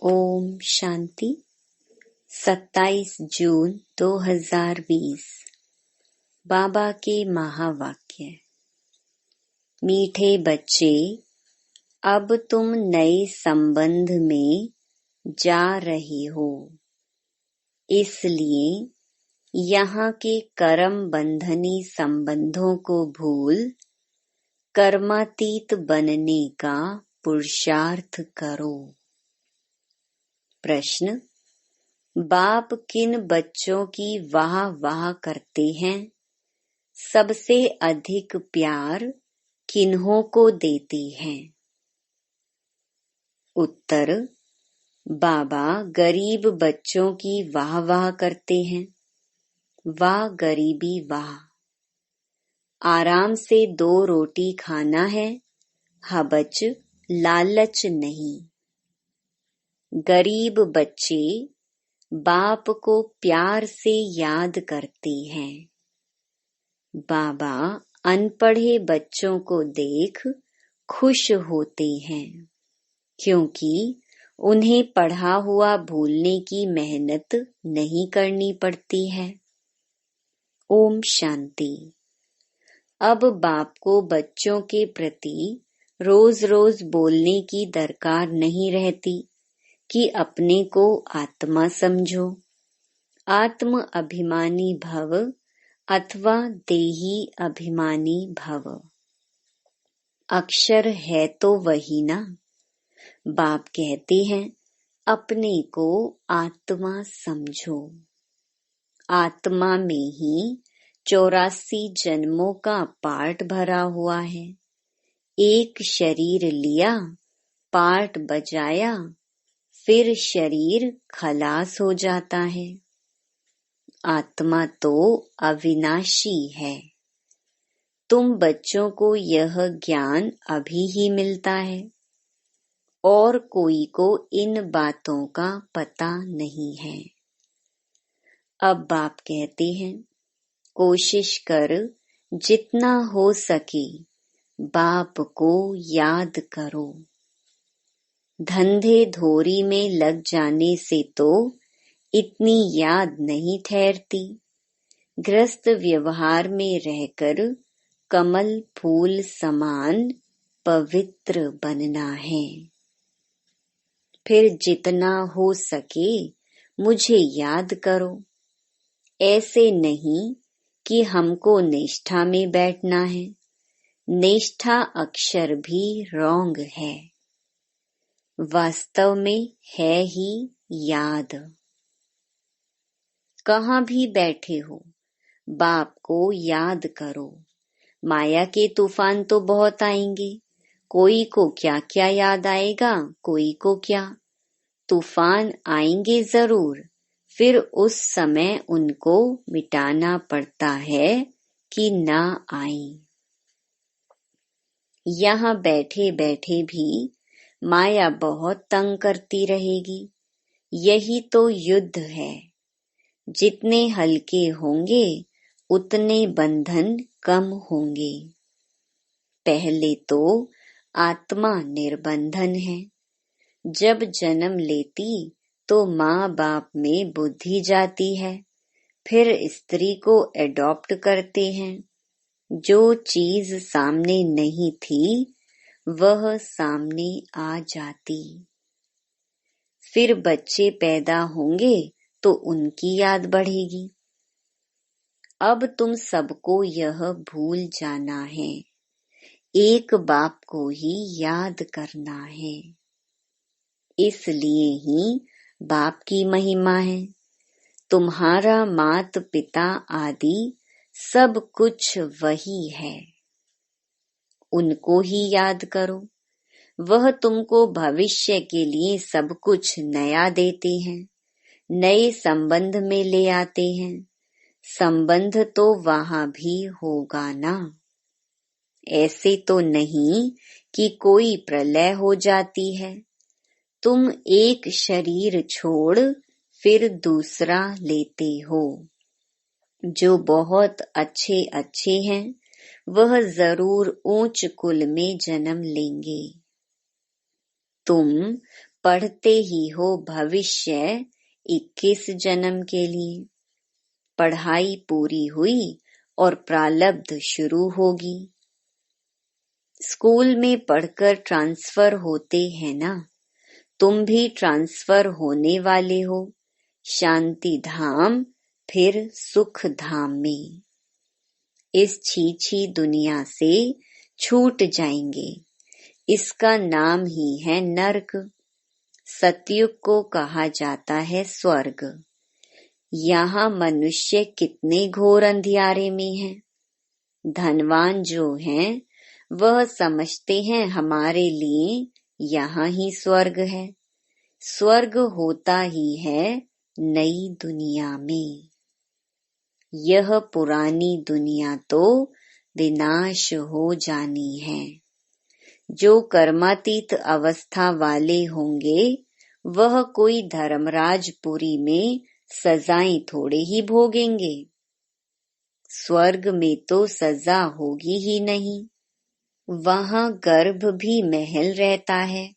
ओम शांति। 27 जून 2020। बाबा के महावाक्य। मीठे बच्चे, अब तुम नए संबंध में जा रहे हो, इसलिए यहाँ के कर्म बंधनी संबंधों को भूल कर्मातीत बनने का पुरुषार्थ करो। प्रश्न: बाप किन बच्चों की वाह वाह करते हैं? सबसे अधिक प्यार किन्हों को देते हैं? उत्तर: बाबा गरीब बच्चों की वाह वाह करते हैं। वाह गरीबी वाह। आराम से 2 रोटी खाना है, हबच लालच नहीं। गरीब बच्चे बाप को प्यार से याद करते हैं। बाबा अनपढ़े बच्चों को देख खुश होते हैं, क्योंकि उन्हें पढ़ा हुआ भूलने की मेहनत नहीं करनी पड़ती है। ओम शांति। अब बाप को बच्चों के प्रति रोज रोज बोलने की दरकार नहीं रहती कि अपने को आत्मा समझो। आत्म अभिमानी भव अथवा देही अभिमानी भव। अक्षर है तो वही ना। बाप कहते हैं अपने को आत्मा समझो। आत्मा में ही 84 जन्मों का पाठ भरा हुआ है। एक शरीर लिया, पाठ बजाया, फिर शरीर खलास हो जाता है। आत्मा तो अविनाशी है। तुम बच्चों को यह ज्ञान अभी ही मिलता है और कोई को इन बातों का पता नहीं है। अब बाप कहते हैं कोशिश कर जितना हो सके बाप को याद करो। धंधे धोरी में लग जाने से तो इतनी याद नहीं ठहरती। ग्रस्त व्यवहार में रहकर कमल फूल समान पवित्र बनना है। फिर जितना हो सके मुझे याद करो। ऐसे नहीं कि हमको निष्ठा में बैठना है। निष्ठा अक्षर भी रॉन्ग है। वास्तव में है ही याद। कहाँ भी बैठे हो बाप को याद करो। माया के तूफान तो बहुत आएंगे। कोई को क्या क्या याद आएगा, कोई को क्या। तूफान आएंगे जरूर, फिर उस समय उनको मिटाना पड़ता है कि ना आए। यहाँ बैठे बैठे भी माया बहुत तंग करती रहेगी। यही तो युद्ध है। जितने हल्के होंगे उतने बंधन कम होंगे। पहले तो आत्मा निर्बंधन है। जब जन्म लेती तो माँ बाप में बुद्धि जाती है, फिर स्त्री को एडॉप्ट करते हैं। जो चीज सामने नहीं थी वह सामने आ जाती। फिर बच्चे पैदा होंगे तो उनकी याद बढ़ेगी। अब तुम सबको यह भूल जाना है। एक बाप को ही याद करना है। इसलिए ही बाप की महिमा है। तुम्हारा मात पिता आदि सब कुछ वही है। उनको ही याद करो। वह तुमको भविष्य के लिए सब कुछ नया देते हैं, नए संबंध में ले आते हैं। संबंध तो वहां भी होगा ना। ऐसे तो नहीं कि कोई प्रलय हो जाती है। तुम एक शरीर छोड़ फिर दूसरा लेते हो। जो बहुत अच्छे अच्छे हैं वह जरूर ऊंच कुल में जन्म लेंगे। तुम पढ़ते ही हो भविष्य 21 जन्म के लिए। पढ़ाई पूरी हुई और प्रारब्ध शुरू होगी। स्कूल में पढ़कर ट्रांसफर होते हैं ना, तुम भी ट्रांसफर होने वाले हो शांति धाम फिर सुख धाम में। इस छी दुनिया से छूट जाएंगे। इसका नाम ही है नरक। सतयुग को कहा जाता है स्वर्ग। यहाँ मनुष्य कितने घोर अंधियारे में हैं। धनवान जो हैं वह समझते हैं हमारे लिए यहाँ ही स्वर्ग है। स्वर्ग होता ही है नई दुनिया में। यह पुरानी दुनिया तो विनाश हो जानी है। जो कर्मातीत अवस्था वाले होंगे वह कोई धर्मराजपुरी में सजाएं थोड़े ही भोगेंगे। स्वर्ग में तो सजा होगी ही नहीं। वहाँ गर्भ भी महल रहता है,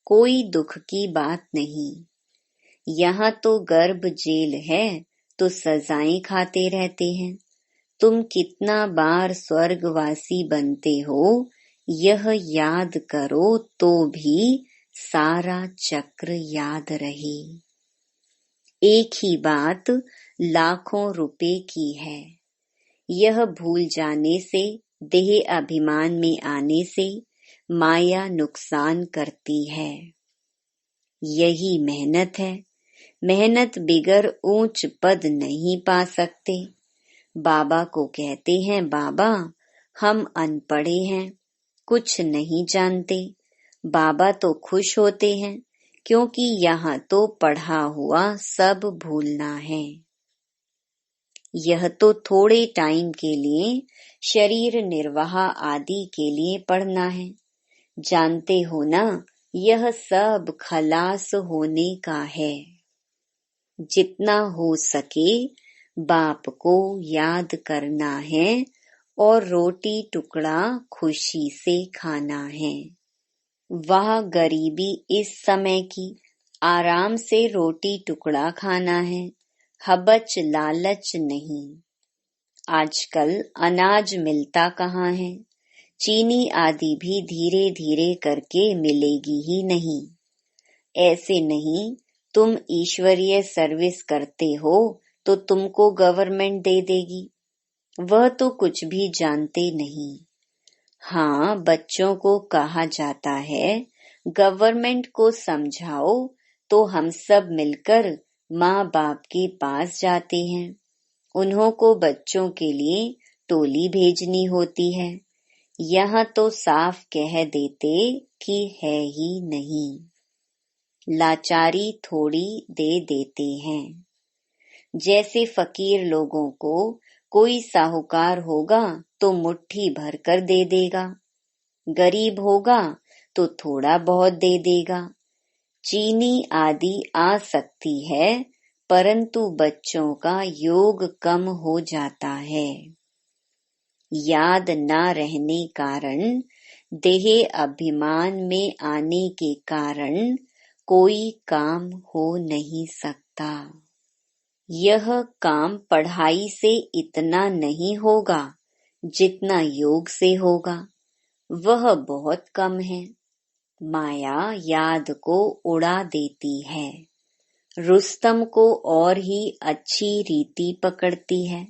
कोई दुख की बात नहीं। यहाँ तो गर्भ जेल है तो सजाएं खाते रहते हैं। तुम कितना बार स्वर्गवासी बनते हो यह याद करो तो भी सारा चक्र याद रहे। एक ही बात लाखों रुपए की है। यह भूल जाने से, देह अभिमान में आने से माया नुकसान करती है। यही मेहनत है। मेहनत बिगर ऊंच पद नहीं पा सकते। बाबा को कहते हैं बाबा हम अनपढ़े हैं, कुछ नहीं जानते। बाबा तो खुश होते हैं क्योंकि यहाँ तो पढ़ा हुआ सब भूलना है। यह तो थोड़े टाइम के लिए शरीर निर्वाह आदि के लिए पढ़ना है। जानते हो ना, यह सब खलास होने का है। जितना हो सके बाप को याद करना है और रोटी टुकड़ा खुशी से खाना है। वह गरीबी इस समय की, आराम से रोटी टुकड़ा खाना है, हबच लालच नहीं। आजकल अनाज मिलता कहाँ है। चीनी आदि भी धीरे धीरे करके मिलेगी ही नहीं। ऐसे नहीं, तुम ईश्वरीय सर्विस करते हो तो तुमको गवर्नमेंट दे देगी। वह तो कुछ भी जानते नहीं। हाँ, बच्चों को कहा जाता है गवर्नमेंट को समझाओ तो हम सब मिलकर माँ बाप के पास जाते हैं। उन्हों को बच्चों के लिए टोली भेजनी होती है। यहाँ तो साफ कह देते कि है ही नहीं। लाचारी थोड़ी दे देते हैं। जैसे फकीर लोगों को कोई साहूकार होगा तो मुट्ठी भर कर दे देगा, गरीब होगा तो थोड़ा बहुत दे देगा। चीनी आदि आ सकती है परंतु बच्चों का योग कम हो जाता है। याद न रहने कारण, देह अभिमान में आने के कारण कोई काम हो नहीं सकता। यह काम पढ़ाई से इतना नहीं होगा जितना योग से होगा। वह बहुत कम है। माया याद को उड़ा देती है। रुस्तम को और ही अच्छी रीति पकड़ती है।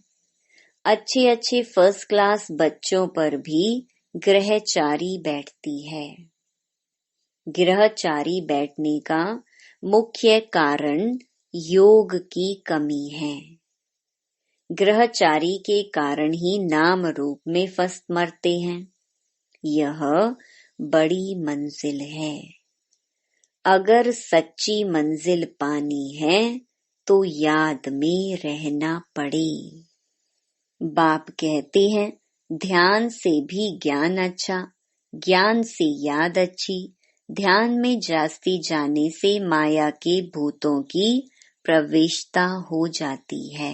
अच्छे अच्छे फर्स्ट क्लास बच्चों पर भी ग्रहचारी बैठती है। ग्रहचारी बैठने का मुख्य कारण योग की कमी है। ग्रहचारी के कारण ही नाम रूप में फंस मरते हैं। यह बड़ी मंजिल है। अगर सच्ची मंजिल पानी है तो याद में रहना पड़े। बाप कहते हैं ध्यान से भी ज्ञान अच्छा, ज्ञान से याद अच्छी। ध्यान में जास्ती जाने से माया के भूतों की प्रवेशता हो जाती है।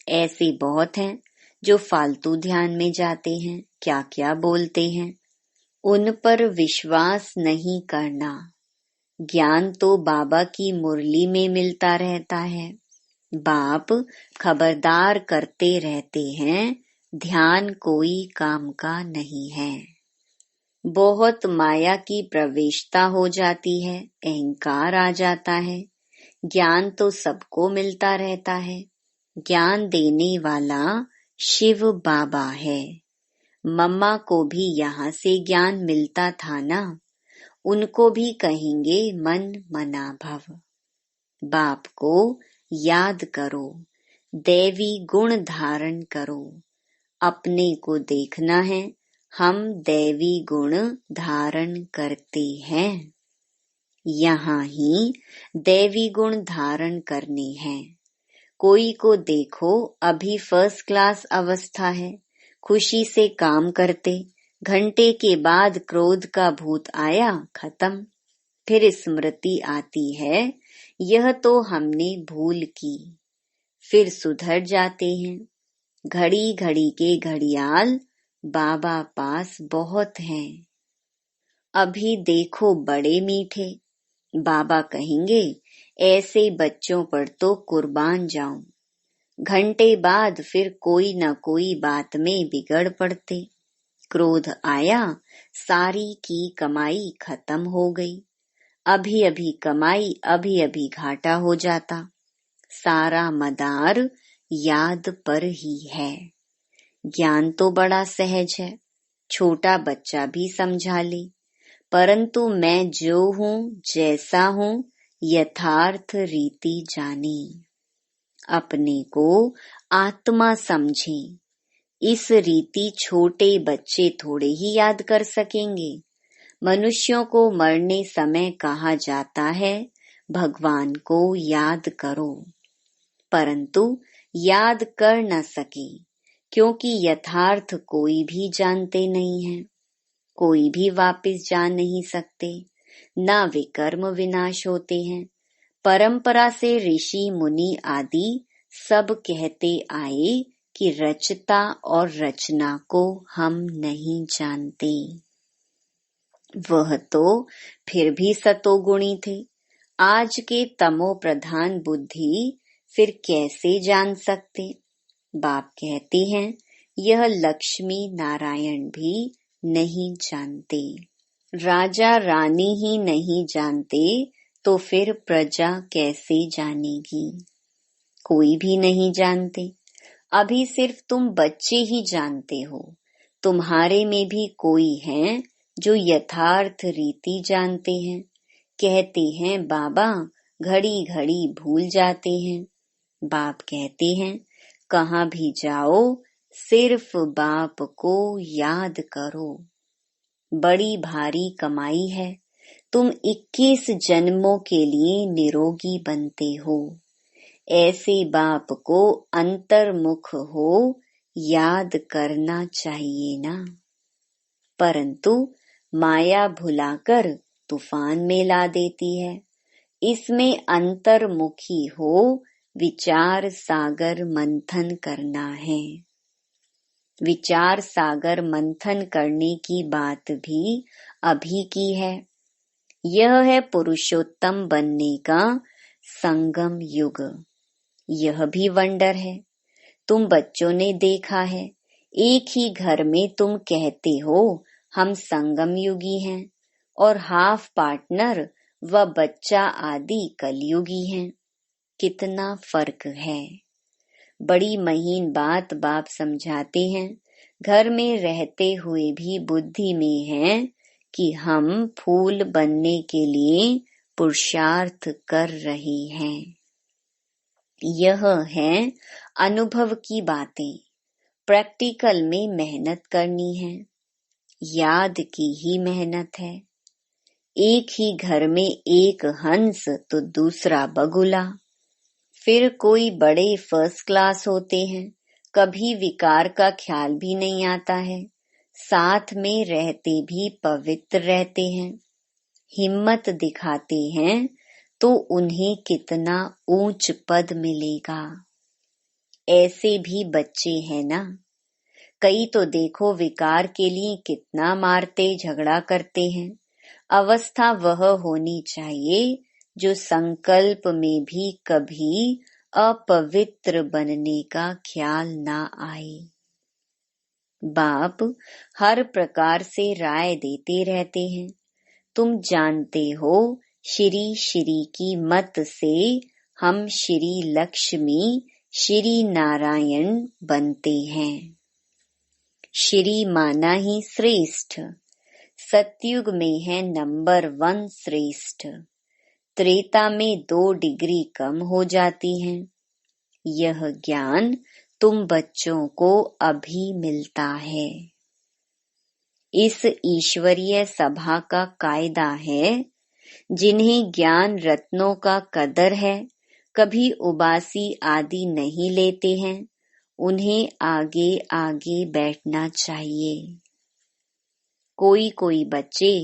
ऐसे बहुत हैं जो फालतू ध्यान में जाते हैं, क्या क्या बोलते हैं। उन पर विश्वास नहीं करना। ज्ञान तो बाबा की मुरली में मिलता रहता है। बाप खबरदार करते रहते हैं, ध्यान कोई काम का नहीं है। बहुत माया की प्रवेशता हो जाती है, अहंकार आ जाता है। ज्ञान तो सबको मिलता रहता है। ज्ञान देने वाला शिव बाबा है। मम्मा को भी यहाँ से ज्ञान मिलता था ना, उनको भी कहेंगे मन मना भव। बाप को याद करो, दैवी गुण धारण करो। अपने को देखना है, हम दैवी गुण धारण करते हैं। यहाँ ही दैवी गुण धारण करने हैं। कोई को देखो, अभी फर्स्ट क्लास अवस्था है, खुशी से काम करते, घंटे के बाद क्रोध का भूत आया, खत्म। फिर स्मृति आती है, यह तो हमने भूल की। फिर सुधर जाते हैं। घड़ी घड़ी के घड़ियाल बाबा पास बहुत हैं। अभी देखो बड़े मीठे, बाबा कहेंगे ऐसे बच्चों पर तो कुर्बान जाऊं। घंटे बाद फिर कोई न कोई बात में बिगड़ पड़ते। क्रोध आया, सारी की कमाई खत्म हो गई। अभी अभी कमाई, अभी अभी घाटा हो जाता। सारा मदार याद पर ही है। ज्ञान तो बड़ा सहज है, छोटा बच्चा भी समझा ले, परंतु मैं जो हूँ, जैसा हूँ, यथार्थ रीति जाने। अपने को आत्मा समझे। इस रीति छोटे बच्चे थोड़े ही याद कर सकेंगे। मनुष्यों को मरने समय कहा जाता है, भगवान को याद करो, परंतु याद कर न सके, क्योंकि यथार्थ कोई भी जानते नहीं है। कोई भी वापस जा नहीं सकते, न वे कर्म विनाश होते हैं। परंपरा से ऋषि मुनि आदि सब कहते आए कि रचता और रचना को हम नहीं जानते। वह तो फिर भी सतोगुणी थे। आज के तमो प्रधान बुद्धि फिर कैसे जान सकते। बाप कहते हैं, यह लक्ष्मी नारायण भी नहीं जानते। राजा रानी ही नहीं जानते तो फिर प्रजा कैसे जानेगी। कोई भी नहीं जानते। अभी सिर्फ तुम बच्चे ही जानते हो। तुम्हारे में भी कोई हैं जो यथार्थ रीति जानते हैं। कहते हैं बाबा घड़ी घड़ी भूल जाते हैं। बाप कहते हैं, कहाँ भी जाओ सिर्फ बाप को याद करो। बड़ी भारी कमाई है, तुम 21 जन्मों के लिए निरोगी बनते हो। ऐसे बाप को अंतर्मुख हो याद करना चाहिए ना। परंतु माया भुलाकर तूफान में ला देती है। इसमें अंतर्मुखी हो विचार सागर मंथन करना है। विचार सागर मंथन करने की बात भी अभी की है। यह है पुरुषोत्तम बनने का संगम युग। यह भी वंडर है। तुम बच्चों ने देखा है, एक ही घर में तुम कहते हो हम संगम युगी हैं और हाफ पार्टनर व बच्चा आदि कलयुगी हैं। कितना फर्क है। बड़ी महीन बात बाप समझाते हैं। घर में रहते हुए भी बुद्धि में है कि हम फूल बनने के लिए पुरुषार्थ कर रहे हैं। यह है अनुभव की बातें। प्रैक्टिकल में मेहनत करनी है। याद की ही मेहनत है। एक ही घर में एक हंस तो दूसरा बगुला। फिर कोई बड़े फर्स्ट क्लास होते हैं, कभी विकार का ख्याल भी नहीं आता है, साथ में रहते भी पवित्र रहते हैं, हिम्मत दिखाते हैं तो उन्हें कितना ऊंच पद मिलेगा। ऐसे भी बच्चे हैं ना। कई तो देखो विकार के लिए कितना मारते झगड़ा करते हैं, अवस्था वह होनी चाहिए जो संकल्प में भी कभी अपवित्र बनने का ख्याल ना आए। बाप हर प्रकार से राय देते रहते हैं। तुम जानते हो, श्री श्री की मत से हम श्री लक्ष्मी, श्री नारायण बनते हैं। श्री माना ही श्रेष्ठ। सतयुग में है नंबर 1 श्रेष्ठ। त्रेता में 2 डिग्री कम हो जाती हैं। यह ज्ञान तुम बच्चों को अभी मिलता है। इस ईश्वरीय सभा का कायदा है, जिन्हें ज्ञान रत्नों का कदर है, कभी उबासी आदि नहीं लेते हैं, उन्हें आगे आगे बैठना चाहिए। कोई कोई बच्चे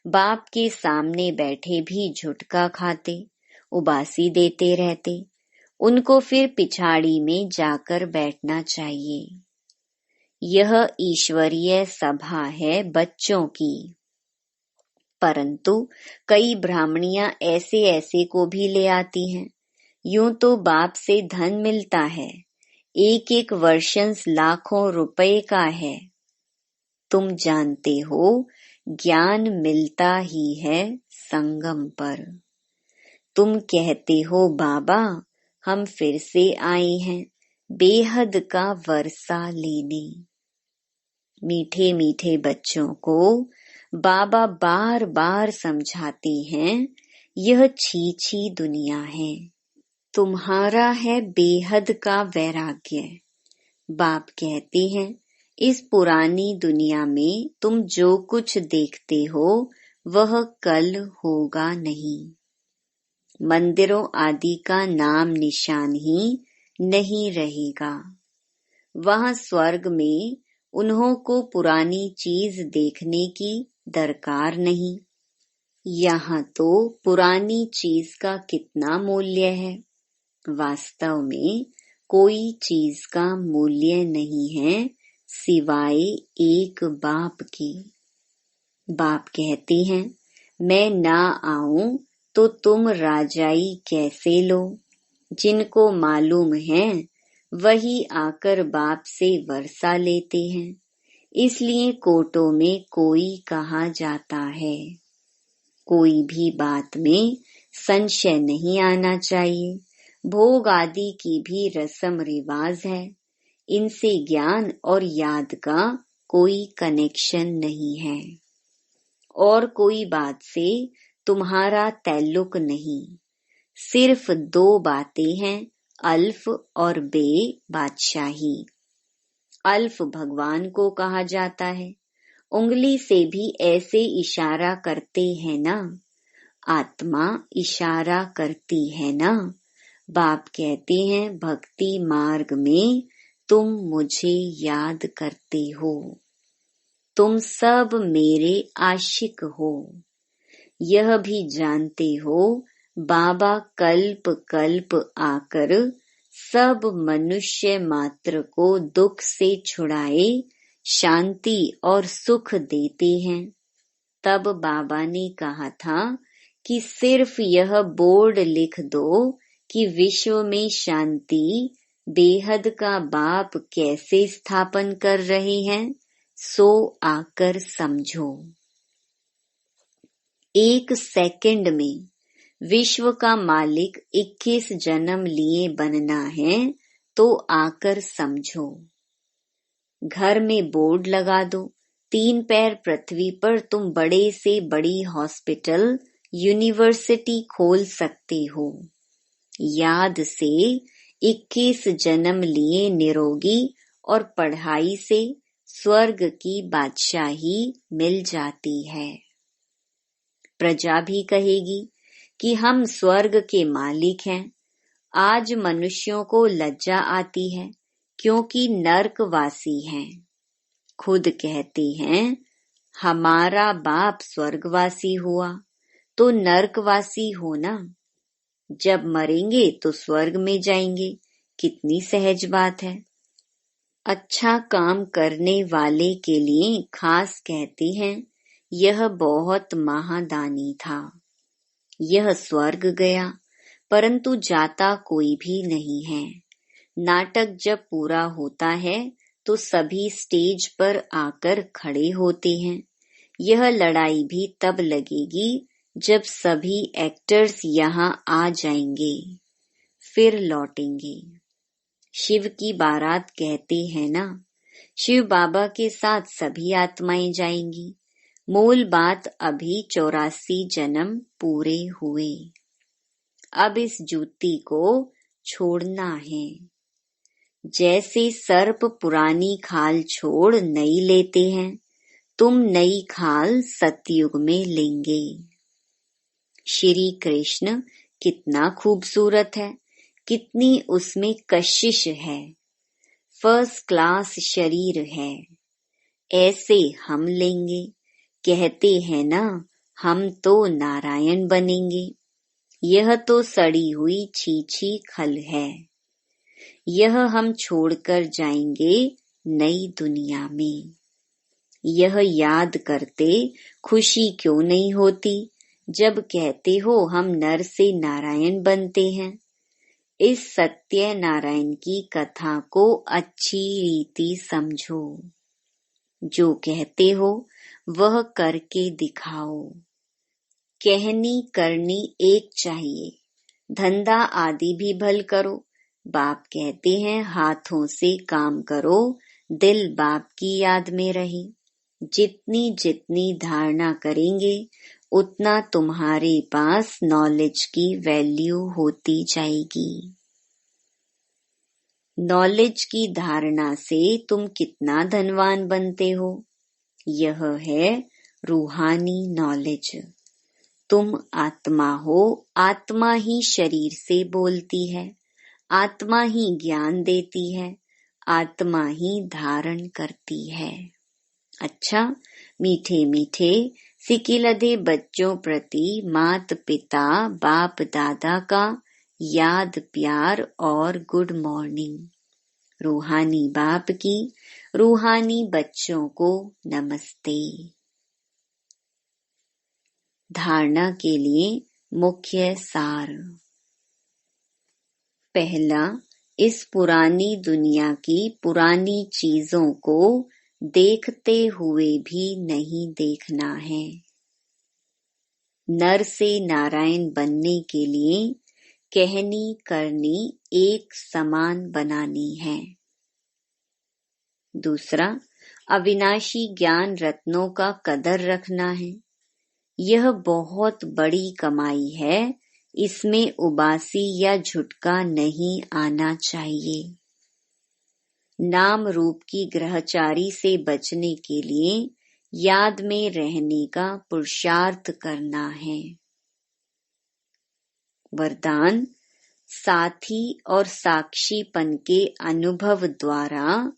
बाप के सामने बैठे भी झुटका खाते, उबासी देते रहते, उनको फिर पिछाड़ी में जाकर बैठना चाहिए। यह ईश्वरीय सभा है बच्चों की। परंतु कई ब्राह्मणियां ऐसे ऐसे को भी ले आती हैं। यूं तो बाप से धन मिलता है, एक एक वर्षंस लाखों रुपए का है। तुम जानते हो, ज्ञान मिलता ही है संगम पर। तुम कहते हो बाबा हम फिर से आए हैं बेहद का वर्षा लेने। मीठे मीठे बच्चों को बाबा बार बार समझाते हैं, यह छीछी दुनिया है। तुम्हारा है बेहद का वैराग्य। बाप कहते हैं, इस पुरानी दुनिया में तुम जो कुछ देखते हो वह कल होगा नहीं। मंदिरों आदि का नाम निशान ही नहीं रहेगा। वहां स्वर्ग में उन्हों को पुरानी चीज देखने की दरकार नहीं। यहाँ तो पुरानी चीज का कितना मूल्य है। वास्तव में कोई चीज का मूल्य नहीं है सिवाय एक बाप की। बाप कहते हैं, मैं ना आऊं तो तुम राजाई कैसे लो। जिनको मालूम है वही आकर बाप से वर्षा लेते हैं। इसलिए कोटों में कोई कहा जाता है। कोई भी बात में संशय नहीं आना चाहिए। भोग आदि की भी रस्म रिवाज है, इनसे ज्ञान और याद का कोई कनेक्शन नहीं है। और कोई बात से तुम्हारा ताल्लुक नहीं। सिर्फ 2 बातें हैं, अल्फ और बे बादशाही। अल्फ भगवान को कहा जाता है। उंगली से भी ऐसे इशारा करते हैं ना। आत्मा इशारा करती है ना। बाप कहते हैं, भक्ति मार्ग में तुम मुझे याद करते हो। तुम सब मेरे आशिक हो। यह भी जानते हो, बाबा कल्प कल्प आकर सब मनुष्य मात्र को दुख से छुड़ाए शांति और सुख देते हैं। तब बाबा ने कहा था कि सिर्फ यह बोर्ड लिख दो कि विश्व में शांति बेहद का बाप कैसे स्थापन कर रहे हैं, सो आकर समझो। 1 सेकंड में विश्व का मालिक 21 जन्म लिए बनना है तो आकर समझो। घर में बोर्ड लगा दो, 3 पैर पृथ्वी पर तुम बड़े से बड़ी हॉस्पिटल, यूनिवर्सिटी खोल सकते हो। याद से 21 जन्म लिए निरोगी और पढ़ाई से स्वर्ग की बादशाही मिल जाती है। प्रजा भी कहेगी कि हम स्वर्ग के मालिक हैं। आज मनुष्यों को लज्जा आती है क्योंकि नर्कवासी हैं। खुद कहते हैं, हमारा बाप स्वर्गवासी हुआ तो नर्कवासी होना। जब मरेंगे तो स्वर्ग में जाएंगे, कितनी सहज बात है। अच्छा काम करने वाले के लिए खास कहते हैं यह बहुत महादानी था। यह स्वर्ग गया, परंतु जाता कोई भी नहीं है। नाटक जब पूरा होता है तो सभी स्टेज पर आकर खड़े होते हैं। यह लड़ाई भी तब लगेगी जब सभी एक्टर्स यहाँ आ जाएंगे, फिर लौटेंगे। शिव की बारात कहते हैं ना, शिव बाबा के साथ सभी आत्माएं जाएंगी। मूल बात अभी 84 जन्म पूरे हुए। अब इस जूती को छोड़ना है। जैसे सर्प पुरानी खाल छोड़ नई लेते हैं, तुम नई खाल सतयुग में लेंगे। श्री कृष्ण कितना खूबसूरत है, कितनी उसमें कशिश है। फर्स्ट क्लास शरीर है। ऐसे हम लेंगे। कहते हैं ना, हम तो नारायण बनेंगे। यह तो सड़ी हुई छीछी खल है। यह हम छोड़कर जाएंगे नई दुनिया में। यह याद करते खुशी क्यों नहीं होती जब कहते हो हम नर से नारायण बनते हैं। इस सत्य नारायण की कथा को अच्छी रीति समझो। जो कहते हो वह करके दिखाओ। कहनी करनी एक चाहिए। धंधा आदि भी भल करो। बाप कहते हैं हाथों से काम करो, दिल बाप की याद में रहे। जितनी जितनी धारणा करेंगे उतना तुम्हारे पास नॉलेज की वैल्यू होती जाएगी। नॉलेज की धारणा से तुम कितना धनवान बनते हो, यह है रूहानी नॉलेज। तुम आत्मा हो, आत्मा ही शरीर से बोलती है, आत्मा ही ज्ञान देती है, आत्मा ही धारण करती है। अच्छा, मीठे मीठे सिकिलधे बच्चों प्रति मात पिता बाप दादा का याद प्यार और गुड मॉर्निंग। रूहानी बाप की रूहानी बच्चों को नमस्ते। धारणा के लिए मुख्य सार। पहला, इस पुरानी दुनिया की पुरानी चीजों को देखते हुए भी नहीं देखना है। नर से नारायण बनने के लिए कहनी करनी एक समान बनानी है। दूसरा, अविनाशी ज्ञान रत्नों का कदर रखना है। यह बहुत बड़ी कमाई है, इसमें उबासी या झुटका नहीं आना चाहिए। नाम रूप की ग्रहचारी से बचने के लिए याद में रहने का पुरुषार्थ करना है। वरदान, साथी और साक्षीपन के अनुभव द्वारा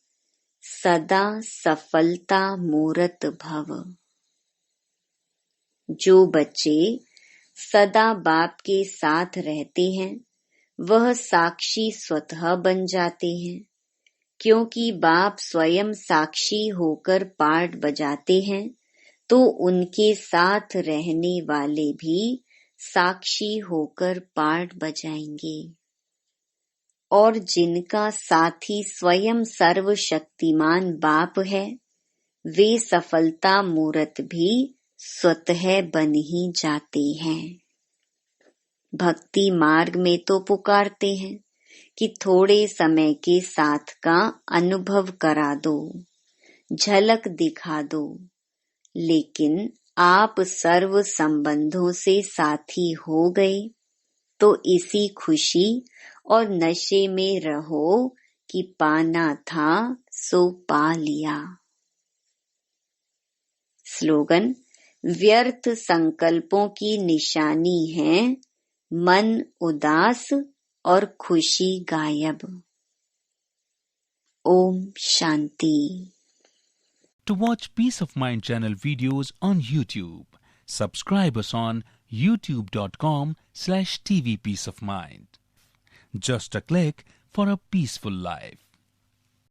सदा सफलता मूरत भव। जो बच्चे सदा बाप के साथ रहते हैं वह साक्षी स्वतः बन जाते हैं, क्योंकि बाप स्वयं साक्षी होकर पाठ बजाते हैं तो उनके साथ रहने वाले भी साक्षी होकर पाठ बजाएंगे। और जिनका साथी स्वयं सर्वशक्तिमान बाप है, वे सफलता मूरत भी स्वतः बन ही जाते हैं। भक्ति मार्ग में तो पुकारते हैं कि थोड़े समय के साथ का अनुभव करा दो, झलक दिखा दो, लेकिन आप सर्व संबंधों से साथी हो गए तो इसी खुशी और नशे में रहो कि पाना था सो पा लिया। स्लोगन, व्यर्थ संकल्पों की निशानी है मन उदास और खुशी गायब। Om Shanti. To watch Peace of Mind channel videos on YouTube, subscribe us on youtube.com/tvpeaceofmind. Just a click for a peaceful life.